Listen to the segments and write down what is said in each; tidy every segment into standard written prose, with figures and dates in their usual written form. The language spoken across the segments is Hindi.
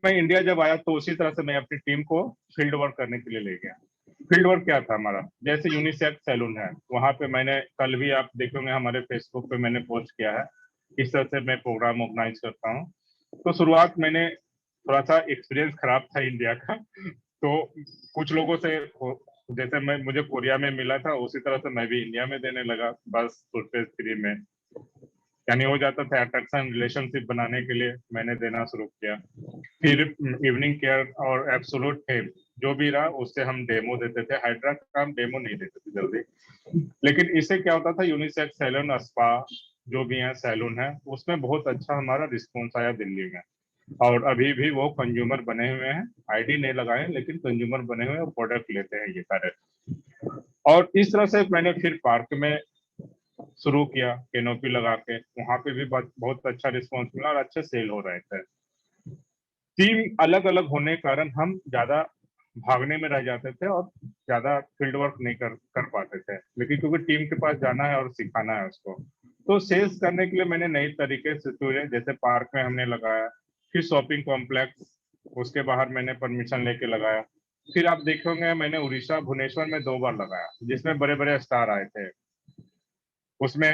मैं इंडिया जब आया तो उसी तरह से मैं अपनी टीम को फील्ड वर्क करने के लिए ले गया। फील्ड वर्क क्या था हमारा, जैसे यूनिसेक्स सैलून है, वहां पे मैंने कल भी आप देखोगे हमारे फेसबुक पे मैंने पोस्ट किया है किस तरह से मैं प्रोग्राम ऑर्गेनाइज करता हूँ। तो शुरुआत मैंने थोड़ा सा एक्सपीरियंस खराब था इंडिया का, तो कुछ लोगों से जैसे मैं मुझे कोरिया में मिला था उसी तरह से मैं भी इंडिया में देने लगा, बस टूथपेस्ट फ्री में, यानी हो जाता था अट्रैक्शन रिलेशनशिप बनाने के लिए मैंने देना शुरू किया। फिर इवनिंग केयर और एब्सोल्यूट फेम जो भी रहा उससे हम डेमो देते थे, हाइड्रा का हम डेमो नहीं देते थे जल्दी, लेकिन इससे क्या होता था यूनिसेक्स सैलून स्पा जो भी है सैलून है उसमें बहुत अच्छा हमारा रिस्पॉन्स आया दिल्ली में। और अभी भी वो कंज्यूमर बने हुए हैं, आईडी नहीं लगाए लेकिन कंज्यूमर बने हुए हैं और प्रोडक्ट लेते हैं ये सारे। और इस तरह से मैंने फिर पार्क में शुरू किया कैनोपी लगा के, वहां पे भी बहुत अच्छा रिस्पॉन्स मिला और अच्छे सेल हो रहे थे। टीम अलग अलग होने के कारण हम ज्यादा भागने में रह जाते थे और ज्यादा फील्ड वर्क नहीं कर पाते थे, लेकिन क्योंकि टीम के पास जाना है और सिखाना है उसको, तो सेल्स करने के लिए मैंने नई तरीके से चुने, जैसे पार्क में हमने लगाया, फिर शॉपिंग कॉम्प्लेक्स उसके बाहर मैंने परमिशन लेके लगाया। फिर आप देखोगे मैंने उड़ीसा भुवनेश्वर में 2 बार लगाया जिसमें बड़े बड़े स्टार आए थे। उसमें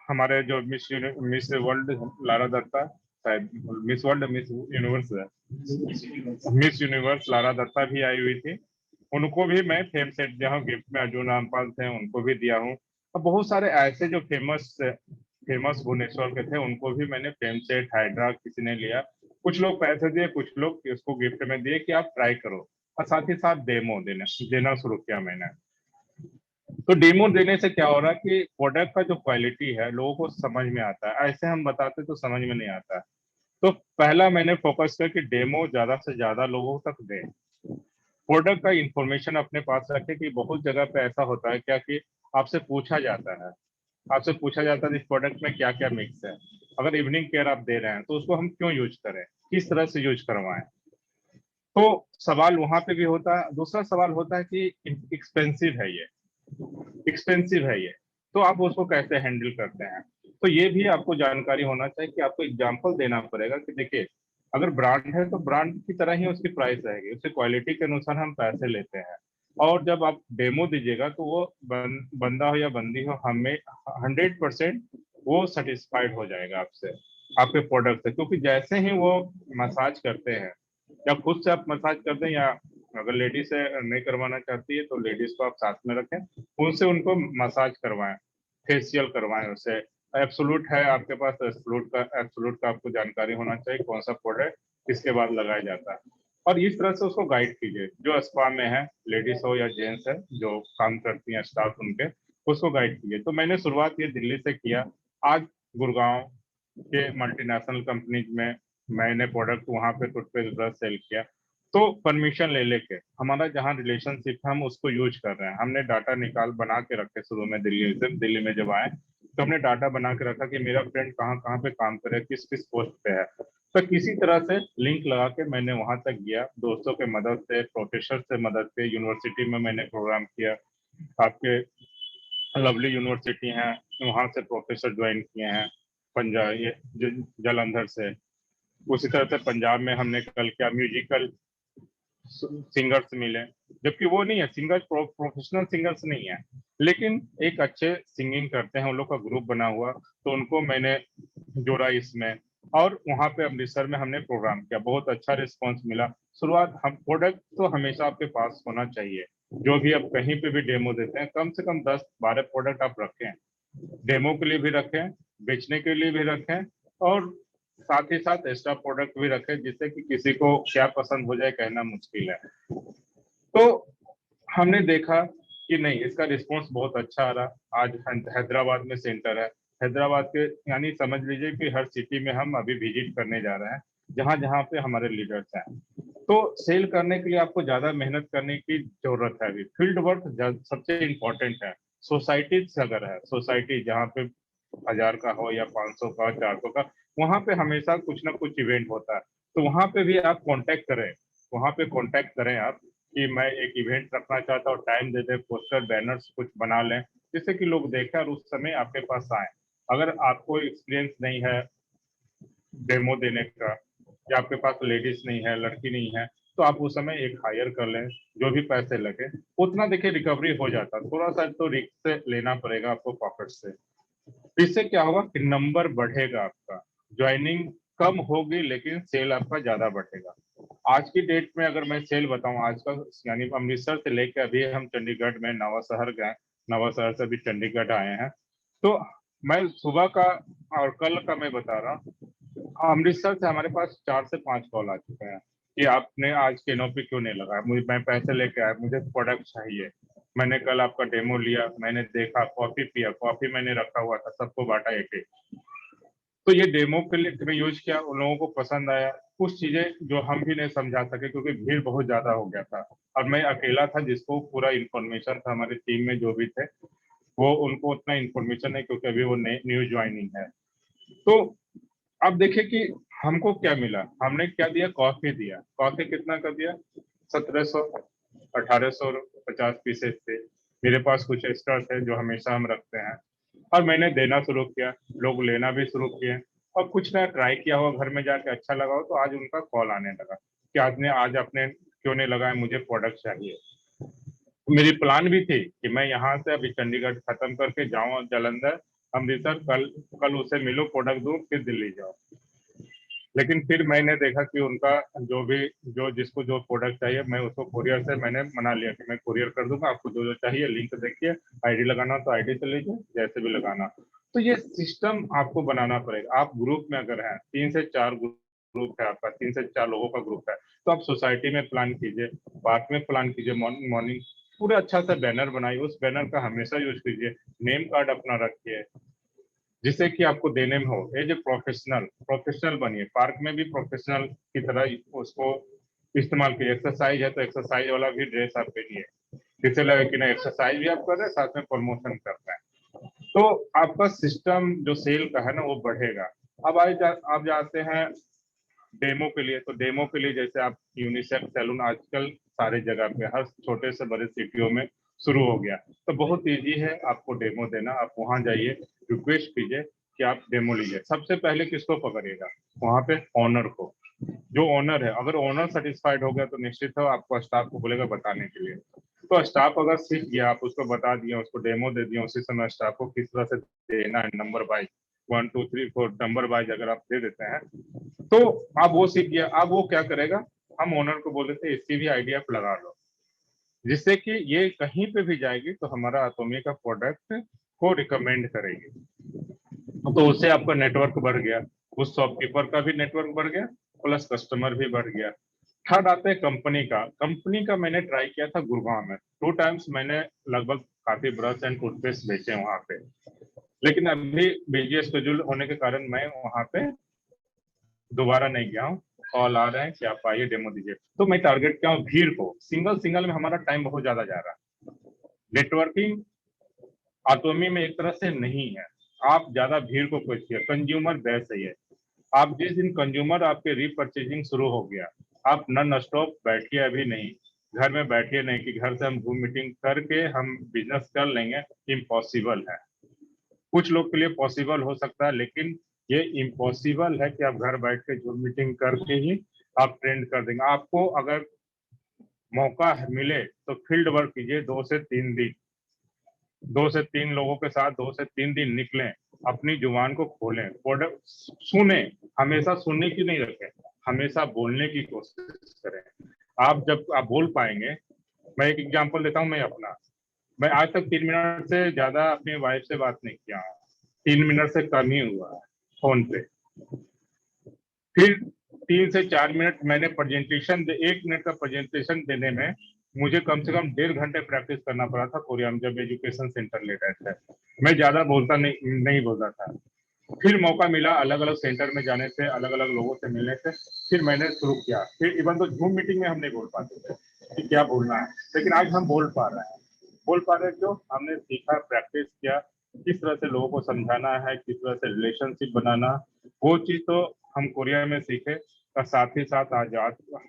हमारे जो मिस वर्ल्ड लारा दत्ता, शायद मिस वर्ल्ड मिस यूनिवर्स है, मिस यूनिवर्स लारा दत्ता भी आई हुई थी, उनको भी मैं फेम सेट दिया हूँ गिफ्ट में, अर्जुन रामपाल थे उनको भी दिया हूँ। और बहुत सारे ऐसे जो फेमस फेमस भुवनेश्वर के थे उनको भी मैंने फेम सेट हाइड्रा किसी ने लिया, कुछ लोग पैसे दिए कुछ लोग उसको गिफ्ट में दिए कि आप ट्राई करो, और साथ ही साथ डेमो देना शुरू किया मैंने। तो डेमो देने से क्या हो रहा है कि प्रोडक्ट का जो क्वालिटी है लोगों को समझ में आता है, ऐसे हम बताते तो समझ में नहीं आता। तो पहला मैंने फोकस किया कि डेमो ज्यादा से ज्यादा लोगों तक दें, प्रोडक्ट का इंफॉर्मेशन अपने पास रखें, कि बहुत जगह पे ऐसा होता है क्या कि आपसे पूछा जाता है, आपसे पूछा जाता है इस प्रोडक्ट में क्या क्या मिक्स है, अगर इवनिंग केयर आप दे रहे हैं तो उसको हम क्यों यूज करें, किस तरह से यूज करवाएं। तो सवाल वहां पे भी होता है, दूसरा सवाल होता है कि एक्सपेंसिव है ये, एक्सपेंसिव है ये, तो आप उसको कैसे हैंडल करते हैं। तो ये भी आपको जानकारी होना चाहिए कि आपको एग्जाम्पल देना पड़ेगा कि देखिए अगर ब्रांड है तो ब्रांड की तरह ही उसकी प्राइस रहेगी, उसकी क्वालिटी के अनुसार हम पैसे लेते हैं। और जब आप डेमो दीजिएगा तो वो बंदा हो या बंदी हो, हमें 100% वो सेटिस्फाइड हो जाएगा आपसे, आपके प्रोडक्ट से, क्योंकि जैसे ही वो मसाज करते हैं, या खुद से आप मसाज करते हैं, या अगर लेडीज से नहीं करवाना चाहती है तो लेडीज को आप साथ में रखें, उनसे उनको मसाज करवाएं, फेशियल करवाएं उससे। एब्सोल्यूट है आपके पास, एब्सोल्यूट का आपको जानकारी होना चाहिए कौन सा प्रोडक्ट किसके बाद लगाया जाता है, और इस तरह से उसको गाइड कीजिए, जो स्पा में है लेडीज हो या जेंट्स है जो काम करती हैं स्टाफ उनके, उसको गाइड कीजिए। तो मैंने शुरुआत ये दिल्ली से किया, आज गुड़गांव के मल्टीनेशनल कंपनीज में मैंने प्रोडक्ट वहां पे टूथपेस्ट ब्रश सेल किया। तो परमिशन ले लेके हमारा जहाँ रिलेशनशिप है हम उसको यूज कर रहे हैं, हमने डाटा निकाल बना के रखे शुरू में, दिल्ली में जब आए तो हमने डाटा बना के रखा कि मेरा फ्रेंड कहाँ कहाँ पे काम करे, किस किस पोस्ट पे है। तो किसी तरह से लिंक लगा के मैंने वहां तक गया, दोस्तों के मदद से, प्रोफेसर से मदद से, यूनिवर्सिटी में मैंने प्रोग्राम किया, आपके लवली यूनिवर्सिटी हैं वहां से प्रोफेसर ज्वाइन किए हैं, पंजाब ये जलंधर से। उसी तरह से पंजाब में हमने कल क्या म्यूजिकल सिंगर्स मिले, जबकि वो नहीं है सिंगर्स, प्रोफेशनल सिंगर्स नहीं है, लेकिन एक अच्छे सिंगिंग करते हैं, उन लोग का ग्रुप बना हुआ, तो उनको मैंने जोड़ा इसमें। और वहां पे अमृतसर में हमने प्रोग्राम किया, बहुत अच्छा रिस्पांस मिला। शुरुआत हम प्रोडक्ट तो हमेशा आपके पास होना चाहिए, जो भी आप कहीं पे भी डेमो देते हैं कम से कम 10-12 प्रोडक्ट आप रखें, डेमो के लिए भी रखें, बेचने के लिए भी रखें, और साथ ही साथ एक्स्ट्रा प्रोडक्ट भी रखें, जिससे कि किसी को क्या पसंद हो जाए कहना मुश्किल है। तो हमने देखा कि नहीं, इसका रिस्पॉन्स बहुत अच्छा आ रहा। आज हैदराबाद में सेंटर है, हैदराबाद के यानी समझ लीजिए कि हर सिटी में हम अभी विजिट करने जा रहे हैं, जहां जहां पे हमारे लीडर्स हैं। तो सेल करने के लिए आपको ज्यादा मेहनत करने की जरूरत है, अभी फील्ड वर्क सबसे इम्पोर्टेंट है। सोसाइटी अगर है, सोसाइटी जहाँ पे 1000 का हो या 500 का 400 का, वहां पे हमेशा कुछ ना कुछ इवेंट होता है, तो वहां पे भी आप कांटेक्ट करें, वहां पे कांटेक्ट करें आप कि मैं एक इवेंट रखना चाहता हूँ, टाइम दे दे, पोस्टर बैनर्स कुछ बना लें, जिससे कि लोग देखें और उस समय आपके पास आए। अगर आपको एक्सपीरियंस नहीं है डेमो देने का, या आपके पास लेडीज नहीं है, लड़की नहीं है, तो आप उस समय एक हायर कर लें, जो भी पैसे लगे उतना देखिए रिकवरी हो जाता। थोड़ा सा तो रिस्क लेना पड़ेगा आपको पॉकेट से। इससे क्या होगा कि नंबर बढ़ेगा आपका, ज्वाइनिंग कम होगी लेकिन सेल आपका ज्यादा बढ़ेगा। आज की डेट में अगर मैं सेल बताऊं आज का, यानी अमृतसर से लेकर अभी हम चंडीगढ़ में नवाशहर गए, नवाशहर से अभी चंडीगढ़ आए हैं, तो मैं सुबह का और कल का मैं बता रहा हूँ, अमृतसर से हमारे पास 4 से 5 कॉल आ चुके हैं कि आपने आज कैनोपी क्यों नहीं लगाया, मुझे, मैं पैसे लेके आया, मुझे प्रोडक्ट चाहिए, मैंने कल आपका डेमो लिया, मैंने देखा, कॉफी पिया, कॉफी मैंने रखा हुआ था, सबको बांटा एक एक। तो ये डेमो के लिए मैं यूज किया, उन लोगों को पसंद आया। कुछ चीजें जो हम भी नहीं समझा सके क्योंकि भीड़ बहुत ज्यादा हो गया था, और मैं अकेला था जिसको पूरा इन्फॉर्मेशन था, हमारी टीम में जो भी थे वो, उनको उतना इन्फॉर्मेशन है क्योंकि अभी वो न्यू ज्वाइनिंग है। तो अब देखिए कि हमको क्या मिला, हमने क्या दिया, कॉफी दिया। कॉफी कितना का दिया, 1700, 1850 पीसेस थे। मेरे पास कुछ एक्स्ट्रा थे जो हमेशा हम रखते हैं, और मैंने देना शुरू किया, लोग लेना भी शुरू किए। और कुछ ना ट्राई किया हुआ घर में जाके अच्छा लगा हो, तो आज उनका कॉल आने लगा कि आज आपने क्यों नहीं लगाया, मुझे प्रोडक्ट चाहिए। मेरी प्लान भी थी कि मैं यहाँ से अभी चंडीगढ़ खत्म करके जाऊँ जालंधर, अमृतसर, कल कल उसे मिलूं, प्रोडक्ट दूं, फिर दिल्ली जाऊँ। लेकिन फिर मैंने देखा कि उनका जो भी, जो जिसको जो प्रोडक्ट चाहिए, मैं उसको कुरियर से मैंने मना लिया कि मैं कुरियर कर दूंगा, आपको जो जो चाहिए लिंक देखिए, आईडी लगाना हो तो आईडी से लीजिए, जैसे भी लगाना। तो ये सिस्टम आपको बनाना पड़ेगा। आप ग्रुप में अगर हैं, 3 से 4 ग्रुप है आपका, 3 से 4 लोगों का ग्रुप है, तो आप सोसाइटी में प्लान कीजिए, पार्क में प्लान कीजिए, मॉर्निंग मॉर्निंग पूरा अच्छा सा बैनर बनाइए, उस बैनर का हमेशा यूज कीजिए, नेम कार्ड अपना रखिए, जिससे कि आपको देने में हो, एज ए प्रोफेशनल, प्रोफेशनल बनिए, पार्क में भी प्रोफेशनल की तरह उसको इस्तेमाल कीजिए। एक्सरसाइज है तो एक्सरसाइज वाला भी ड्रेस आप पहनिए, जिससे लगे कि ना एक्सरसाइज भी आप कर रहे हैं, साथ में प्रमोशन कर रहे हैं। तो आपका सिस्टम जो सेल का है ना वो बढ़ेगा। अब आप जाते हैं डेमो के लिए, तो डेमो के लिए जैसे आप, यूनिसेक्स सैलून आजकल सारे जगह पे, हर छोटे से बड़े सिटियों में शुरू हो गया, तो बहुत इजी है आपको डेमो देना। आप वहां जाइए, रिक्वेस्ट कीजिए कि आप डेमो लीजिए। सबसे पहले किसको पकड़िएगा, वहां पे ओनर को। जो ओनर है, अगर ओनर सेटिस्फाइड हो गया तो निश्चित है आपको स्टाफ को बोलेगा बताने के लिए। तो स्टाफ अगर सीख गया, आप उसको बता दिए, उसको डेमो दे दिए, उसी समय स्टाफ को किस तरह से देना है, नंबर वाइज, 1 2 3 4 नंबर वाइज अगर आप दे देते हैं, तो अब वो सीख गया। अब वो क्या करेगा, हम ओनर को बोल देते हैं इसकी भी आईडी आप लगा लो, जिससे कि ये कहीं पे भी जाएगी तो हमारा अतोमी का प्रोडक्ट को रिकमेंड करेगी। तो उससे आपका नेटवर्क बढ़ गया, उस शॉपकीपर का भी नेटवर्क बढ़ गया, प्लस कस्टमर भी बढ़ गया। थर्ड आता है कंपनी का। कंपनी का मैंने ट्राई किया था गुड़गांव में, 2 टाइम्स मैंने लगभग काफी ब्रश एंड टूथपेस्ट बेचे वहां पे, लेकिन अभी बिजी शेड्यूल होने के कारण मैं वहां पे दोबारा नहीं गया हूँ। कॉल आ रहे हैं कि आप आइए डेमो दीजिए, तो मैं टारगेट किया हूँ भीड़ को, सिंगल सिंगल में हमारा टाइम बहुत ज्यादा जा रहा है। नेटवर्किंग ऑटोमी में एक तरह से नहीं है, आप ज्यादा भीड़ को खोजिए, कंज्यूमर बेस है ये। आप जिस दिन कंज्यूमर आपके रीपरचेजिंग शुरू हो गया, आप नॉन स्टॉप बैठिए, अभी नहीं, घर में बैठिए नहीं कि घर से हम जूम मीटिंग करके हम बिजनेस कर लेंगे, इम्पॉसिबल है। कुछ लोग के लिए पॉसिबल हो सकता है, लेकिन ये इम्पॉसिबल है कि आप घर बैठ के जूम मीटिंग करके ही आप ट्रेंड कर देंगे। आपको अगर मौका मिले तो फील्ड वर्क कीजिए, 2 से 3 दिन, 2 से 3 लोगों के साथ 2 से 3 दिन निकलें, अपनी जुबान को खोलें, प्रोडक्ट सुने, हमेशा सुनने की नहीं रखें, हमेशा बोलने की कोशिश करें। आप जब आप बोल पाएंगे, मैं एक एग्जांपल देता हूं मैं अपना, मैं आज तक 3 मिनट से ज्यादा अपनी वाइफ से बात नहीं किया हूँ, 3 मिनट से कम ही हुआ है फोन पे। फिर 3 से 4 मिनट मैंने प्रेजेंटेशन 1 मिनट का प्रेजेंटेशन देने में मुझे कम से कम 1.5 घंटे प्रैक्टिस करना पड़ा था कोरिया में, जब एजुकेशन सेंटर ले रहे थे। मैं ज्यादा बोलता नहीं बोलता था। फिर मौका मिला अलग अलग सेंटर में जाने से, अलग अलग लोगों से मिलने से, फिर मैंने शुरू किया। फिर इवन तो जूम मीटिंग में हम नहीं बोल पाते थे कि क्या बोलना है, लेकिन आज हम बोल पा रहे हैं। बोल पा रहे क्यों, हमने सीखा, प्रैक्टिस किया, किस तरह से लोगों को समझाना है, किस तरह से रिलेशनशिप बनाना, वो चीज तो हम कोरिया में सीखे। और साथ ही साथ आज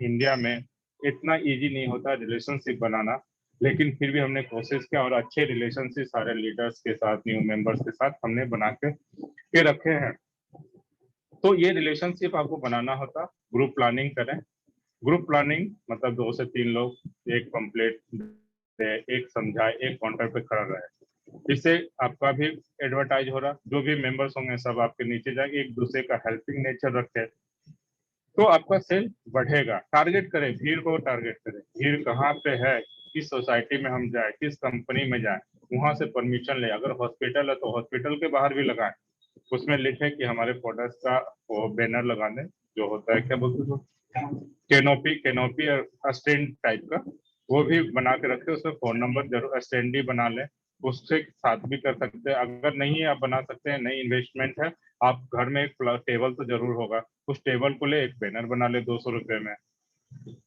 इंडिया में इतना इजी नहीं होता रिलेशनशिप बनाना, लेकिन फिर भी हमने कोशिश किया, और अच्छे रिलेशनशिप सारे लीडर्स के साथ, न्यू मेंबर्स के साथ हमने बना के रखे हैं। तो ये रिलेशनशिप आपको बनाना होता, ग्रुप प्लानिंग करें। ग्रुप प्लानिंग मतलब 2 से 3 लोग, एक पंपलेट दे, एक समझाए, एक काउंटर पे खड़ा रहे। इससे आपका भी एडवर्टाइज हो रहा, जो भी मेंबर्स होंगे सब आपके नीचे जाएंगे, एक दूसरे का हेल्पिंग नेचर रखे तो आपका सेल बढ़ेगा। टारगेट करें, भीड़ को टारगेट करें, भीड़ कहाँ पे है, किस सोसाइटी में हम जाए, किस कंपनी में जाए, वहां से परमिशन ले। अगर हॉस्पिटल है तो हॉस्पिटल के बाहर भी लगाएं, उसमें लिखे कि हमारे प्रोडक्ट्स का वो बैनर लगा दें, जो होता है क्या बोलते हैं, कैनोपी, कैनोपी स्टैंड टाइप का, वो भी बना के रखे, उसमें फोन नंबर जरूर स्टैंड ही बना लें। उससे साथ भी कर सकते हैं, अगर नहीं आप बना सकते हैं, नई इन्वेस्टमेंट है, आप घर में एक टेबल तो जरूर होगा, उस टेबल को ले एक बैनर बना ले 200 रुपए में।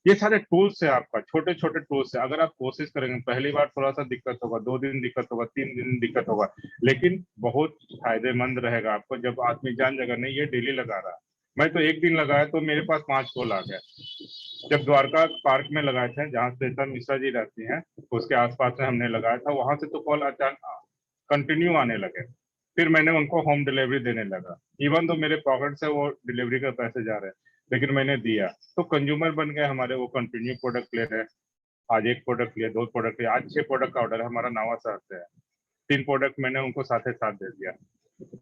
ये सारे टूल्स है आपका, छोटे छोटे टूल्स है। अगर आप कोशिश करेंगे, पहली बार थोड़ा सा दिक्कत होगा, 2 दिन दिक्कत होगा, 3 दिन दिक्कत होगा, लेकिन बहुत फायदेमंद रहेगा आपको जब आदमी जान जाएगा नहीं ये डेली लगा रहा है। मैं तो एक दिन लगाया तो मेरे पास 5 कॉल आ गए। जब द्वारका पार्क में लगाए थे, जहाँ श्वेता मिश्रा जी रहती हैं, उसके आसपास में हमने लगाया था, वहां से तो कॉल अचानक कंटिन्यू आने लगे। फिर मैंने उनको होम डिलीवरी देने लगा, इवन तो मेरे पॉकेट से वो डिलीवरी का पैसे जा रहे हैं, लेकिन मैंने दिया। तो कंज्यूमर बन गए हमारे, वो कंटिन्यू प्रोडक्ट ले रहे हैं। आज एक प्रोडक्ट लिया, 2 प्रोडक्ट लिया, आज 6 प्रोडक्ट का ऑर्डर है हमारा, नवा शहर से है। 3 प्रोडक्ट मैंने उनको साथ ही साथ दे दिया।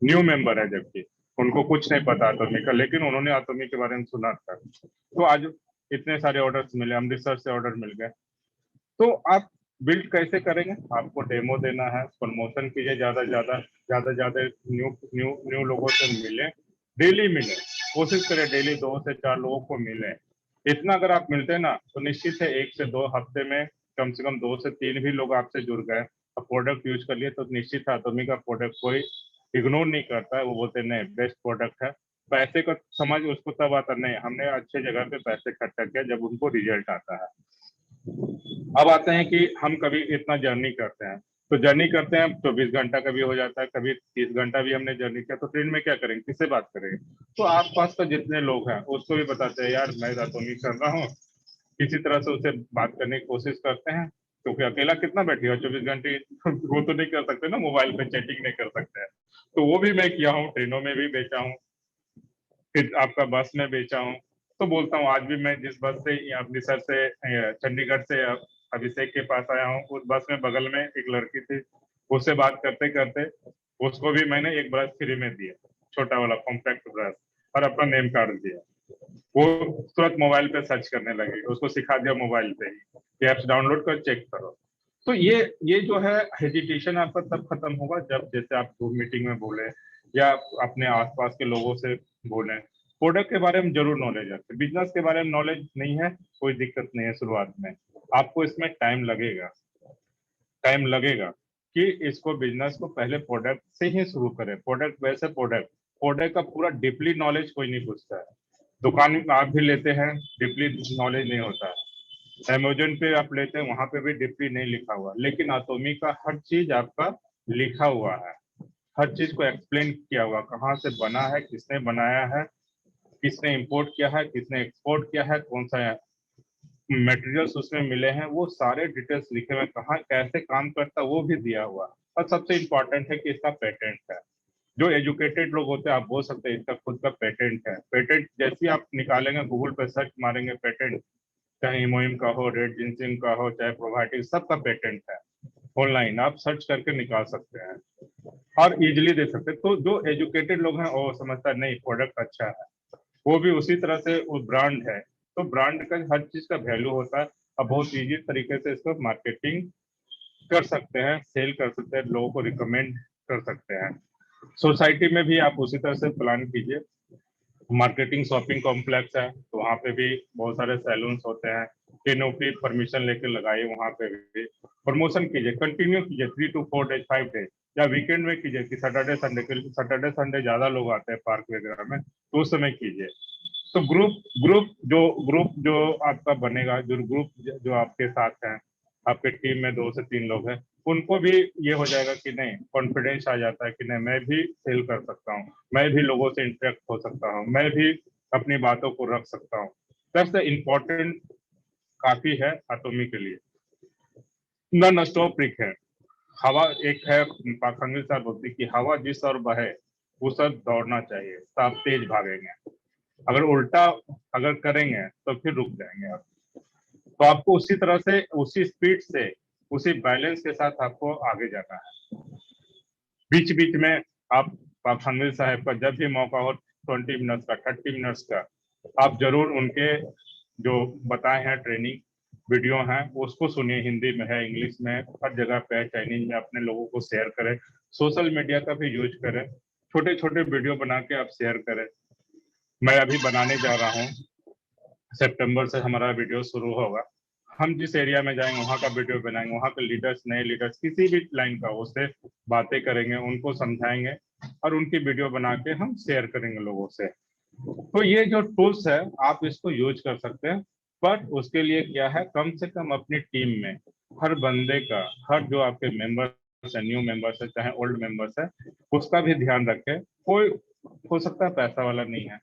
न्यू मेंबर है, जबकि उनको कुछ नहीं पता एटॉमी का, लेकिन उन्होंने एटॉमी के बारे में सुना था। तो आज इतने सारे ऑर्डर्स मिले, अमृतसर से ऑर्डर मिल गए। तो आप बिल्ड कैसे करेंगे, आपको डेमो देना है, प्रमोशन कीजिए, ज्यादा ज्यादा ज्यादा ज्यादा न्यू न्यू न्यू लोगों से मिले, डेली मिले, कोशिश करें डेली 2 से 4 लोगों को मिले। इतना अगर आप मिलते हैं ना, तो निश्चित है 1 से 2 हफ्ते में कम से कम 2 से 3 भी लोग आपसे जुड़ गए। अब प्रोडक्ट यूज कर लिए तो निश्चित है एटॉमी का प्रोडक्ट कोई इग्नोर नहीं करता है, वो बोलते हैं नहीं बेस्ट प्रोडक्ट है। पैसे का समझ उसको तब आता नहीं, हमने अच्छे जगह पे पैसे खर्चा किया जब उनको रिजल्ट आता है। अब आते हैं कि हम कभी इतना जर्नी करते हैं, तो जर्नी करते हैं 24 घंटा कभी हो जाता है, कभी 30 घंटा भी हमने जर्नी किया, तो ट्रेन में क्या करेंगे, किससे बात करेंगे। तो आसपास का जितने लोग हैं उसको भी बताते हैं यार मैं रातोनी कर रहा हूँ, किसी तरह से उसे बात करने की कोशिश करते हैं, क्योंकि अकेला कितना बैठेगा 24 घंटे वो तो नहीं कर सकते ना, मोबाइल पे चैटिंग नहीं कर सकते हैं। तो वो भी मैं किया हूँ, ट्रेनों में भी बेचा हूँ, फिर आपका बस में बेचा हूँ। तो बोलता हूँ आज भी मैं जिस बस से अमृतसर से चंडीगढ़ से अभिषेक के पास आया हूँ, उस बस में बगल में एक लड़की थी, उससे बात करते करते उसको भी मैंने एक ब्रश फ्री में दिया, छोटा वाला कॉम्पैक्ट ब्रश, और अपना नेम कार्ड दिया। वो तुरंत मोबाइल पे सर्च करने लगी, उसको सिखा दिया मोबाइल पे ही, एप्स डाउनलोड कर चेक करो। तो ये जो है हेजिटेशन आपका तब खत्म होगा जब जैसे आप ग्रुप मीटिंग में बोले या अपने आसपास के लोगों से बोले। प्रोडक्ट के बारे में जरूर नॉलेज है, बिजनेस के बारे में नॉलेज नहीं है कोई दिक्कत नहीं है, शुरुआत में आपको इसमें टाइम लगेगा, टाइम लगेगा कि इसको बिजनेस को पहले प्रोडक्ट से ही शुरू करें। प्रोडक्ट वैसे प्रोडक्ट प्रोडक्ट का पूरा डीपली नॉलेज कोई नहीं पूछता है, दुकान में आप भी लेते हैं डीपली नॉलेज नहीं होता है, अमेजोन पे आप लेते हैं वहां पे भी डीपली नहीं लिखा हुआ, लेकिन एटॉमी का हर चीज आपका लिखा हुआ है, हर चीज को एक्सप्लेन किया हुआ, कहाँ से बना है, किसने बनाया है, किसने इंपोर्ट किया है, किसने एक्सपोर्ट किया है, कौन सा मटेरियल्स उसमें मिले हैं, वो सारे डिटेल्स लिखे हुए, कहाँ कैसे काम करता है वो भी दिया हुआ। और सबसे इम्पोर्टेंट है कि इसका पेटेंट है। जो एजुकेटेड लोग होते हैं आप बोल सकते हैं इसका खुद का पेटेंट है। पेटेंट जैसे ही आप निकालेंगे, गूगल पे सर्च मारेंगे पेटेंट, चाहे इमोइम का हो, रेड जिनसिंग का हो, चाहे प्रोबायोटिक, सबका पेटेंट है। ऑनलाइन आप सर्च करके निकाल सकते हैं और इजिली दे सकते हैं। तो जो एजुकेटेड लोग हैं वो समझता है नहीं प्रोडक्ट अच्छा है, वो भी उसी तरह से वो ब्रांड है, तो ब्रांड का हर चीज का वैल्यू होता है। अब बहुत इजी तरीके से इसको मार्केटिंग कर सकते हैं, सेल कर सकते हैं, लोगों को रिकमेंड कर सकते हैं। सोसाइटी में भी आप उसी तरह से प्लान कीजिए। मार्केटिंग शॉपिंग कॉम्प्लेक्स है तो वहाँ पे भी बहुत सारे सैलून्स होते हैं, टेनोपी परमिशन लेके लगाइए, वहाँ पे भी प्रमोशन कीजिए, कंटिन्यू कीजिए 3 to 4 days 5 days, या वीकेंड में कीजिए कि सैटरडे संडे के, सैटरडे संडे ज्यादा लोग आते हैं पार्क वगैरह में, तो उस समय कीजिए। तो ग्रुप जो आपका बनेगा, जो ग्रुप जो आपके साथ हैं, आपके टीम में 2 से 3 लोग हैं, उनको भी ये हो जाएगा कि नहीं, कॉन्फिडेंस आ जाता है कि नहीं मैं भी सेल कर सकता हूँ, मैं भी लोगों से इंटरेक्ट हो सकता हूँ, मैं भी अपनी बातों को रख सकता हूँ। दैट्स द इम्पोर्टेंट, काफी है एटॉमी के लिए। नॉन स्टॉप ट्रिक है, हवा एक है, पाखंडी साहब बोलती कि हवा जिस और बहे वो सब दौड़ना चाहिए तो आप तेज भागेंगे। अगर उल्टा अगर करेंगे तो फिर रुक जाएंगे आप। तो आपको उसी तरह से, उसी स्पीड से, उसी बैलेंस के साथ आपको आगे जाना है। बीच बीच में आप थानवीर साहब का जब भी मौका हो 20 मिनट्स का, 30 मिनट्स का, आप जरूर उनके जो बताए हैं ट्रेनिंग वीडियो हैं उसको सुनिए। हिंदी में है, इंग्लिश में है, हर जगह पे है, चाइनीज में। अपने लोगों को शेयर करें, सोशल मीडिया का भी यूज करें, छोटे छोटे वीडियो बना के आप शेयर करें। मैं अभी बनाने जा रहा हूँ, सितंबर से हमारा वीडियो शुरू होगा। हम जिस एरिया में जाएंगे वहाँ का वीडियो बनाएंगे, वहाँ के लीडर्स, नए लीडर्स, किसी भी लाइन का, उससे बातें करेंगे, उनको समझाएंगे और उनकी वीडियो बना के हम शेयर करेंगे लोगों से। तो ये जो टूल्स है आप इसको यूज कर सकते हैं, पर उसके लिए क्या है, कम से कम अपनी टीम में हर बंदे का, हर जो आपके मेंबर्स है, न्यू मेंबर्स है चाहे ओल्ड मेंबर्स है, उसका भी ध्यान रखें। कोई हो सकता है पैसा वाला नहीं है,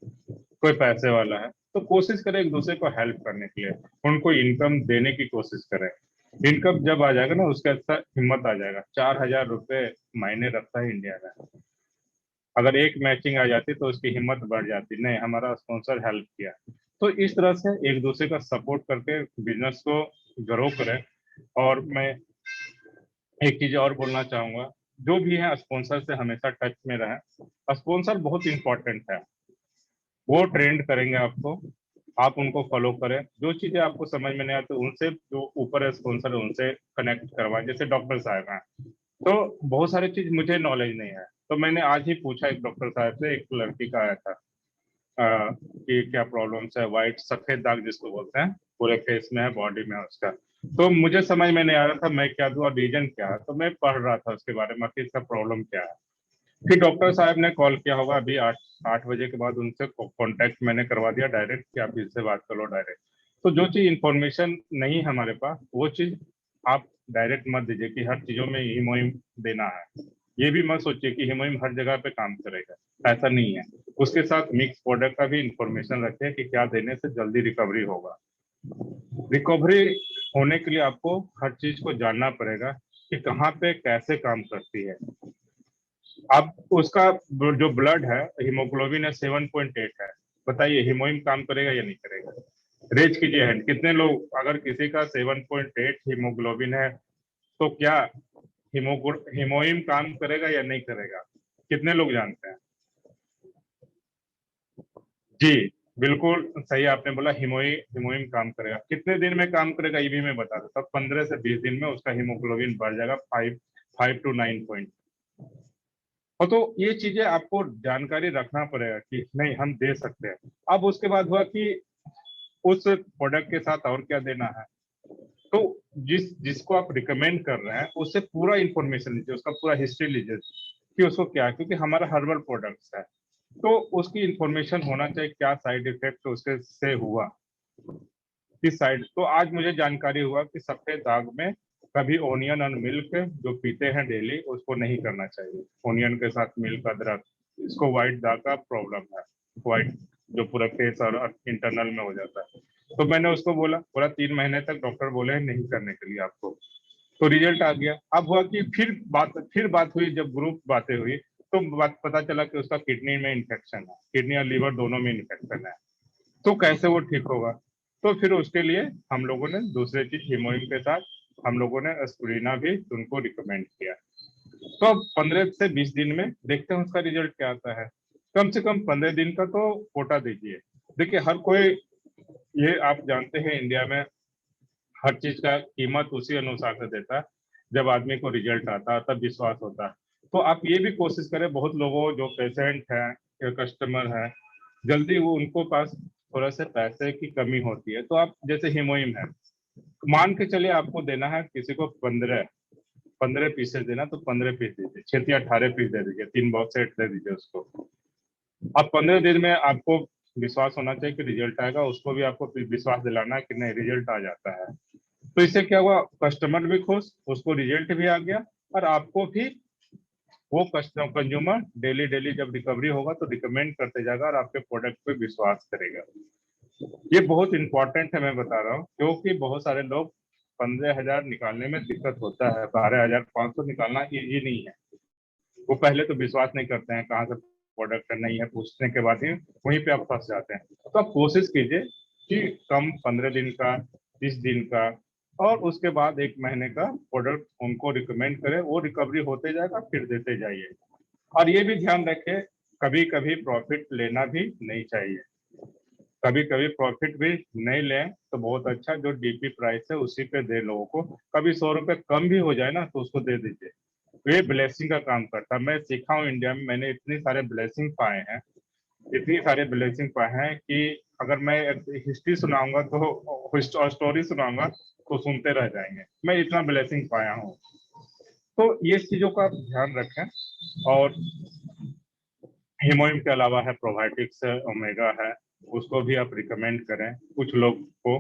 कोई पैसे वाला है, तो कोशिश करें एक दूसरे को हेल्प करने के लिए, उनको इनकम देने की कोशिश करें। इनकम जब आ जाएगा ना उसके अच्छा हिम्मत आ जाएगा। 4,000 रुपये मायने रखता है इंडिया में। अगर एक मैचिंग आ जाती तो उसकी हिम्मत बढ़ जाती, नहीं हमारा स्पॉन्सर हेल्प किया। तो इस तरह से एक दूसरे का सपोर्ट करके बिजनेस को ग्रो करें। और मैं एक चीज और बोलना चाहूंगा, जो भी है स्पॉन्सर से हमेशा टच में रहें। स्पॉन्सर बहुत इंपॉर्टेंट है, वो ट्रेंड करेंगे आपको, आप उनको फॉलो करें। जो चीजें आपको समझ में नहीं आती उनसे, जो ऊपर स्पॉन्सर है उनसे कनेक्ट करवाएं। जैसे डॉक्टर साहब हैं, तो बहुत सारी चीज मुझे नॉलेज नहीं है, तो मैंने आज ही पूछा एक डॉक्टर साहब से, एक लड़की का आया था कि क्या प्रॉब्लम्स है, वाइट सफेद दाग जिसको बोलते हैं पूरे फेस में है, बॉडी में है उसका। तो मुझे समझ में नहीं आ रहा था मैं क्या दूं और रीजन क्या है, तो मैं पढ़ रहा था उसके बारे में कि इसका प्रॉब्लम क्या है। फिर डॉक्टर साहब ने कॉल किया होगा अभी 8 बजे के बाद, उनसे कांटेक्ट मैंने करवा दिया डायरेक्ट कि आप इससे बात कर लो डायरेक्ट। तो जो चीज इंफॉर्मेशन नहीं है हमारे पास, वो चीज आप डायरेक्ट मत दीजिए कि हर चीजों में हीमोइम देना है। ये भी मत सोचिए कि हीमोइम हर जगह पे काम करेगा, ऐसा नहीं है। उसके साथ मिक्स प्रोडक्ट का भी इंफॉर्मेशन रखें कि क्या देने से जल्दी रिकवरी होगा। रिकवरी होने के लिए आपको हर चीज को जानना पड़ेगा कि कहाँ पे कैसे काम करती है। अब उसका जो ब्लड है, हीमोग्लोबिन है 7.8 है, बताइए हीमोइम काम करेगा या नहीं करेगा? रेज कीजिए हैंड, कितने लोग, अगर किसी का 7.8 हीमोग्लोबिन है तो क्या हीमोइम काम करेगा या नहीं करेगा? कितने लोग जानते हैं? जी, बिल्कुल सही आपने बोला, हीमोइम काम करेगा। कितने दिन में काम करेगा ये भी मैं बता दूं, तब 15 से 20 दिन में उसका हीमोग्लोबिन बढ़ जाएगा 5 to 9 पॉइंट। और तो ये चीजें आपको जानकारी रखना पड़ेगा कि नहीं हम दे सकते हैं। अब उसके बाद हुआ कि उस प्रोडक्ट के साथ और क्या देना है। तो जिसको आप रिकमेंड कर रहे हैं उससे पूरा इंफॉर्मेशन लीजिए, उसका पूरा हिस्ट्री लीजिए कि उसको क्या है, क्योंकि हमारा हर्बल प्रोडक्ट्स है तो उसकी इंफॉर्मेशन होना चाहिए, क्या साइड इफेक्ट उसके से हुआ, किस साइड। तो आज मुझे जानकारी हुआ कि सफेद दाग में कभी ओनियन और मिल्क जो पीते हैं डेली उसको नहीं करना चाहिए, ओनियन के साथ मिल्क, अदरक, इसको व्हाइट दाग का प्रॉब्लम है, व्हाइट जो पूरा फेस और इंटरनल में हो जाता है। तो मैंने उसको बोला, पूरा 3 महीने तक डॉक्टर बोले नहीं करने के लिए आपको। तो रिजल्ट आ गया। अब हुआ कि फिर बात हुई, जब ग्रुप बातें हुई तो बात पता चला कि उसका किडनी में इन्फेक्शन है, किडनी और लीवर दोनों में इन्फेक्शन है। तो कैसे वो ठीक होगा? तो फिर उसके लिए हम लोगों ने दूसरे चीज हीमोइम के साथ हम लोगों ने एस्पिरिना भी उनको रिकमेंड किया। तो अब 15 से 20 दिन में देखते हैं उसका रिजल्ट क्या आता है। कम से कम 15 दिन का तो कोटा दीजिए। देखिए हर कोई, ये आप जानते हैं इंडिया में हर चीज का कीमत उसी अनुसार से देता है, जब आदमी को रिजल्ट आता है तब विश्वास होता है। तो आप ये भी कोशिश करें, बहुत लोगों जो पेशेंट हैं या कस्टमर हैं, जल्दी वो उनको पास थोड़ा से पैसे की कमी होती है, तो आप जैसे हीमोइम है, मान के चलिए आपको देना है किसी को 15 पीसेस देना, तो 15 पीस दीजिए, 6 या 18 पीस दे दीजिए, 3 बॉक्स सेट दे दीजिए उसको। अब 15 दिन में आपको विश्वास होना चाहिए कि रिजल्ट आएगा, उसको भी आपको विश्वास दिलाना है कि नहीं रिजल्ट आ जाता है। तो इससे क्या हुआ, कस्टमर भी खुश, उसको रिजल्ट भी आ गया, और आपको भी वो कस्टमर कंज्यूमर डेली डेली जब रिकवरी होगा तो रिकमेंड करते जाएगा और आपके प्रोडक्ट पे विश्वास करेगा। ये बहुत इंपॉर्टेंट है, मैं बता रहा हूँ, क्योंकि बहुत सारे लोग 15,000 निकालने में दिक्कत होता है, 12,500 निकालना इजी नहीं है। वो पहले तो विश्वास नहीं करते हैं कहाँ से प्रोडक्ट है नहीं है, पूछने के बाद ही वहीं पे आप फंस जाते हैं। तो आप कोशिश कीजिए कि कम 15 दिन का, 30 दिन का, और उसके बाद 1 महीने का प्रोडक्ट उनको रिकमेंड करें। वो रिकवरी होते जाएगा, फिर देते जाइए। और ये भी ध्यान रखें, कभी कभी प्रॉफिट लेना भी नहीं चाहिए। कभी कभी प्रॉफिट भी नहीं लें तो बहुत अच्छा, जो डीपी प्राइस है उसी पे दे लोगों को। कभी 100 रुपए कम भी हो जाए ना तो उसको दे दीजिए। तो ये ब्लेसिंग का काम करता है। मैं सीखा हूँ इंडिया में, मैंने इतने सारे ब्लेसिंग पाए हैं, इतनी सारे ब्लेसिंग पाए हैं कि अगर मैं हिस्ट्री सुनाऊंगा तो स्टोरी सुनाऊंगा तो सुनते रह जाएंगे। मैं इतना ब्लेसिंग पाया हूँ। तो ये चीजों का आप ध्यान रखें। और हीमोइम के अलावा है प्रोबायोटिक्स है, ओमेगा है, उसको भी आप रिकमेंड करें कुछ लोग को,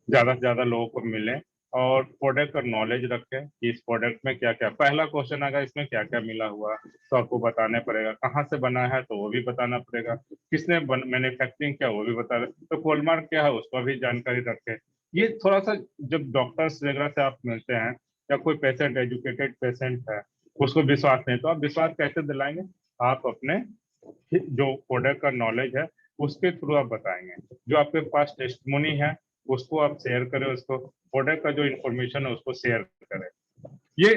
ज्यादा से ज्यादा लोगों को मिले। और प्रोडक्ट का नॉलेज रखें कि इस प्रोडक्ट में क्या क्या, पहला क्वेश्चन आएगा इसमें क्या क्या मिला हुआ तो आपको बताना पड़ेगा। कहाँ से बना है तो वो भी बताना पड़ेगा। किसने मैन्युफैक्चरिंग किया वो भी बता रहे। तो कोलमार्क क्या है उसका भी जानकारी रखें। ये थोड़ा सा, जब डॉक्टर्स वगैरह से आप मिलते हैं या कोई पेशेंट एजुकेटेड पेशेंट है, उसको विश्वास नहीं, तो आप विश्वास कैसे दिलाएंगे? आप अपने जो प्रोडक्ट का नॉलेज है उसके थ्रू आप बताएंगे। जो आपके पास टेस्टमोनी है उसको आप शेयर करें, उसको प्रोडक्ट का जो इन्फॉर्मेशन है उसको शेयर करें। ये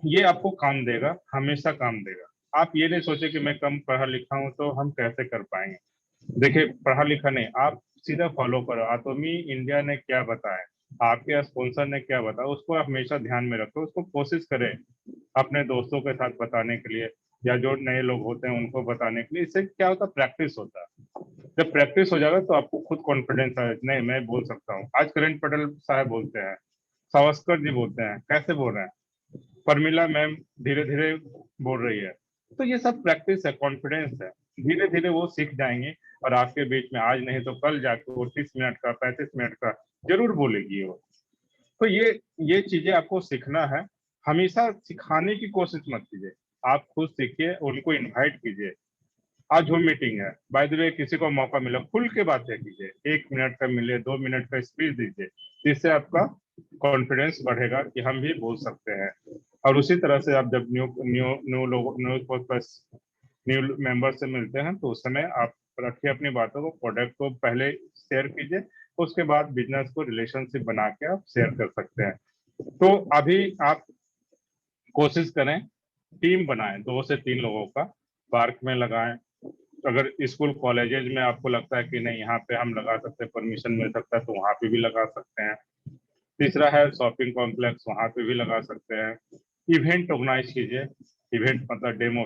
ये आपको काम देगा, हमेशा काम देगा। आप ये नहीं सोचे कि मैं कम पढ़ा लिखा हूं तो हम कैसे कर पाएंगे। देखिए, पढ़ा लिखा नहीं, आप सीधा फॉलो करो। आतोमी इंडिया ने क्या बताया, आपके स्पॉन्सर ने क्या बताया, उसको आप हमेशा ध्यान में रखो। उसको कोशिश करें अपने दोस्तों के साथ बताने के लिए, या जो नए लोग होते हैं उनको बताने के लिए। इससे क्या होता है, प्रैक्टिस होता है। जब प्रैक्टिस हो जाएगा तो आपको खुद कॉन्फिडेंस आए, नहीं मैं बोल सकता हूँ। आज करण पटेल साहब बोलते हैं, सावस्कर जी बोलते हैं, कैसे बोल रहे हैं, परमिला मैम धीरे धीरे बोल रही है। तो ये सब प्रैक्टिस है, कॉन्फिडेंस है। धीरे धीरे वो सीख जाएंगे और आपके बीच में आज नहीं तो कल जाके वो 30 मिनट का, 35 मिनट का जरूर बोलेगी वो। तो ये चीजें आपको सीखना है। हमेशा सिखाने की कोशिश मत कीजिए, आप खुद सीखिए, उनको इनवाइट कीजिए। आज जूम मीटिंग है, बाय द वे, किसी को मौका मिला खुल के बातें कीजिए, 1 मिनट का मिले, 2 मिनट का स्पीच दीजिए। इससे आपका कॉन्फिडेंस बढ़ेगा कि हम भी बोल सकते हैं। और उसी तरह से आप जब न्यू न्यू न्यू लोग न्यू प्लस न्यू मेंबर से मिलते हैं तो उस समय आप रखिए अपनी बातों को, प्रोडक्ट को पहले शेयर कीजिए, उसके बाद बिजनेस को रिलेशनशिप बना के आप शेयर कर सकते हैं। तो अभी आप कोशिश करें, टीम बनाएं 2 से 3 लोगों का, पार्क में लगाएं। अगर स्कूल कॉलेजेस में आपको लगता है कि नहीं यहाँ पे हम लगा सकते हैं, परमिशन मिल सकता है, तो वहाँ पे भी लगा सकते हैं। तीसरा है शॉपिंग कॉम्प्लेक्स, वहाँ पे भी लगा सकते हैं। इवेंट ऑर्गेनाइज कीजिए, इवेंट मतलब डेमो,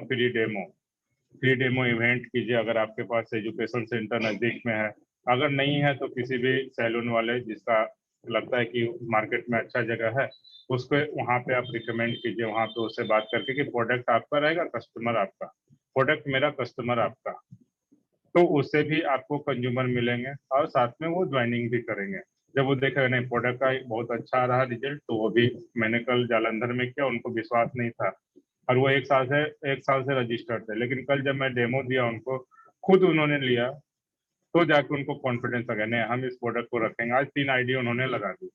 फ्री डेमो इवेंट कीजिए अगर आपके पास एजुकेशन सेंटर नजदीक में है। अगर नहीं है तो किसी भी सैलून वाले जिसका लगता है कि मार्केट में अच्छा जगह है, उसको वहाँ पे आप रिकमेंड कीजिए, वहाँ पे उससे बात करके कि प्रोडक्ट आपका रहेगा, कस्टमर आपका, प्रोडक्ट मेरा, कस्टमर आपका। तो उससे भी आपको कंज्यूमर मिलेंगे और साथ में वो ज्वाइनिंग भी करेंगे। जब वो देखेगा नहीं प्रोडक्ट का बहुत अच्छा आ रहा रिजल्ट, तो वो भी, मैंने कल जालंधर में किया, उनको विश्वास नहीं था और वो 1 साल से रजिस्टर्ड थे, लेकिन कल जब मैं डेमो दिया उनको, खुद उन्होंने लिया, तो जाके उनको कॉन्फिडेंस आ गया, नहीं हम इस प्रोडक्ट को रखेंगे। आज 3 आईडी उन्होंने लगा दी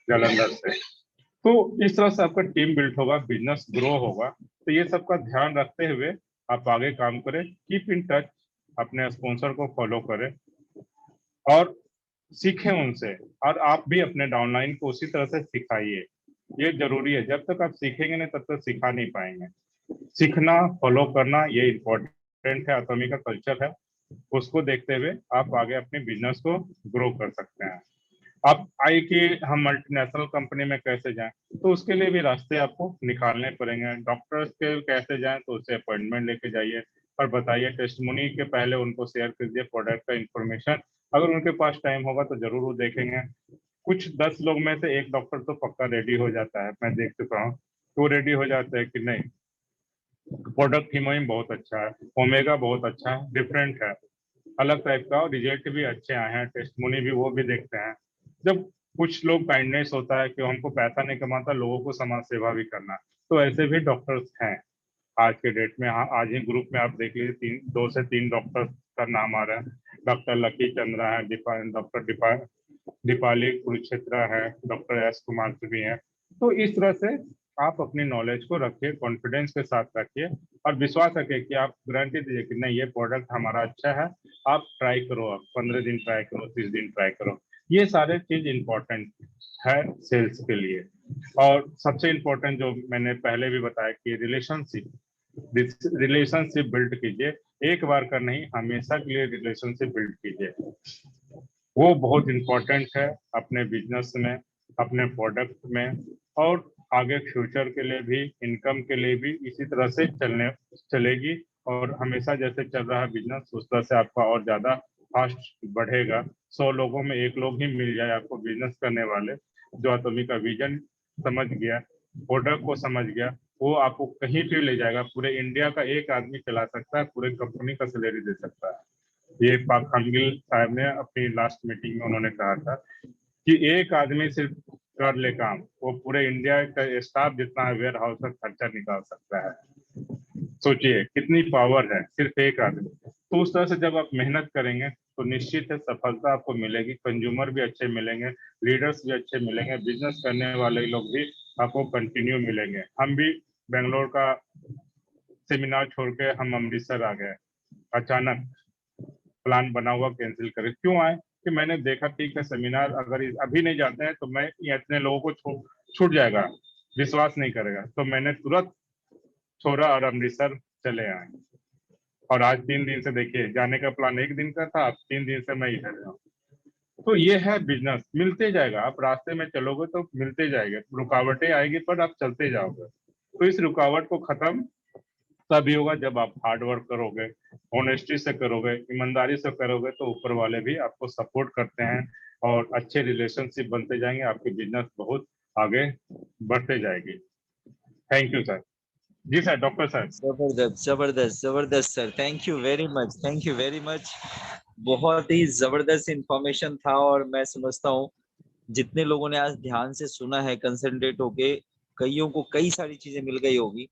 जालंधर से। तो इस तरह से आपका टीम बिल्ड होगा, बिजनेस ग्रो होगा। तो ये सब का ध्यान रखते हुए आप आगे काम करें, कीप इन टच, अपने स्पॉन्सर को फॉलो करें और सीखें उनसे। और आप भी अपने डाउनलाइन को उसी तरह से सिखाइए। ये जरूरी है, जब तक आप सीखेंगे नहीं तब तक सिखा नहीं पाएंगे। सीखना, फॉलो करना, ये इम्पोर्टेंट है, अतोमी का कल्चर है। उसको देखते हुए आप आगे अपने बिजनेस को ग्रो कर सकते हैं। अब आई कि हम मल्टीनेशनल कंपनी में कैसे जाएं, तो उसके लिए भी रास्ते आपको निकालने पड़ेंगे। डॉक्टर्स के कैसे जाएं, तो उससे अपॉइंटमेंट लेके जाइए और बताइए, टेस्टमोनी के पहले उनको शेयर कीजिए प्रोडक्ट का इंफॉर्मेशन। अगर उनके पास टाइम होगा तो जरूर वो देखेंगे। कुछ 10 लोग में से एक डॉक्टर तो पक्का रेडी हो जाता है, मैं देख चुका हूँ। तो रेडी हो जाता है कि नहीं, प्रोडक्ट हीमोइन बहुत अच्छा है, ओमेगा बहुत अच्छा है, डिफरेंट है, अलग टाइप का, और रिजल्ट भी अच्छे आए हैं, टेस्टमोनी भी वो भी देखते हैं। जब कुछ लोग काइंडनेस होता है कि हमको पैसा नहीं कमाता, लोगों को समाज सेवा भी करना, तो ऐसे भी डॉक्टर्स हैं आज के डेट में। हाँ, आज ही ग्रुप में आप देख लीजिए 2 से 3 डॉक्टर्स का नाम आ रहा है। डॉक्टर लकी चंद्रा है, डॉक्टर दीपाली कुरुक्षेत्रा है, डॉक्टर एस कुमार भी हैं। तो इस तरह से आप अपनी नॉलेज को रखिए, कॉन्फिडेंस के साथ रखिए और विश्वास रखिए कि आप गारंटी दीजिए कि नहीं, ये प्रोडक्ट हमारा अच्छा है, आप ट्राई करो, आप 15 दिन ट्राई करो, 30 दिन ट्राई करो। ये सारे चीज इंपॉर्टेंट है सेल्स के लिए। और सबसे इम्पोर्टेंट जो मैंने पहले भी बताया कि रिलेशनशिप बिल्ड कीजिए, एक बार का नहीं, हमेशा के लिए रिलेशनशिप बिल्ड कीजिए। वो बहुत इम्पोर्टेंट है अपने बिजनेस में, अपने प्रोडक्ट में, और आगे फ्यूचर के लिए भी, इनकम के लिए भी इसी तरह से चलेगी। और हमेशा जैसे चल रहा है बिजनेस, उस तरह से आपका और ज्यादा फास्ट बढ़ेगा। 100 लोगों में 1 लोग ही मिल जाए आपको बिजनेस करने वाले, जो तुम्ही का विजन समझ गया, प्रोडक्ट को समझ गया, वो आपको कहीं भी ले जाएगा। पूरे इंडिया का एक आदमी चला सकता है, पूरे कंपनी का सैलरी दे सकता है। ये पाक खानगिल साहब ने अपनी लास्ट मीटिंग में उन्होंने कहा था कि एक आदमी सिर्फ कर ले काम, वो पूरे इंडिया का स्टाफ जितना है वेयर हाउस का खर्चा निकाल सकता है। सोचिए कितनी पावर है सिर्फ एक आदमी। तो उस तरह से जब आप मेहनत करेंगे तो निश्चित है सफलता आपको मिलेगी, कंज्यूमर भी अच्छे मिलेंगे, लीडर्स भी अच्छे मिलेंगे, बिजनेस करने वाले लोग भी आपको कंटिन्यू मिलेंगे। हम भी बेंगलोर का सेमिनार छोड़ के हम अमृतसर आ गए, अचानक प्लान बना हुआ कैंसिल करे। क्यों आए कि मैंने देखा ठीक है सेमिनार अगर अभी नहीं जाते हैं तो मैं इतने लोगों को छूट जाएगा, विश्वास नहीं करेगा, तो मैंने तुरंत छोड़ा और अमृतसर चले आए। और आज 3 दिन से देखिए, जाने का प्लान 1 दिन का था, अब 3 दिन से मैं इधर हूँ। तो ये है बिजनेस, मिलते जाएगा, आप रास्ते में चलोगे तो मिलते जाएंगे, रुकावटें आएगी पर आप चलते जाओगे। तो इस रुकावट को खत्म तभी होगा जब आप हार्ड वर्क करोगे, ऑनेस्टी से करोगे, ईमानदारी से करोगे, तो ऊपर वाले भी आपको सपोर्ट करते हैं और अच्छे रिलेशनशिप बनते जाएंगे, आपकी बिजनेस बहुत आगे बढ़ते जाएगी। Thank you sir. जी सर, डॉक्टर सर। जबरदस्त जबरदस्त जबरदस्त सर, thank you very much, thank you very much. बहुत ही जबरदस्त इंफॉर्मेशन था और मैं समझता हूँ जितने लोगों ने आज ध्यान से सुना है, कंसंट्रेट होके, कईयों को कई सारी चीजें मिल गई होगी।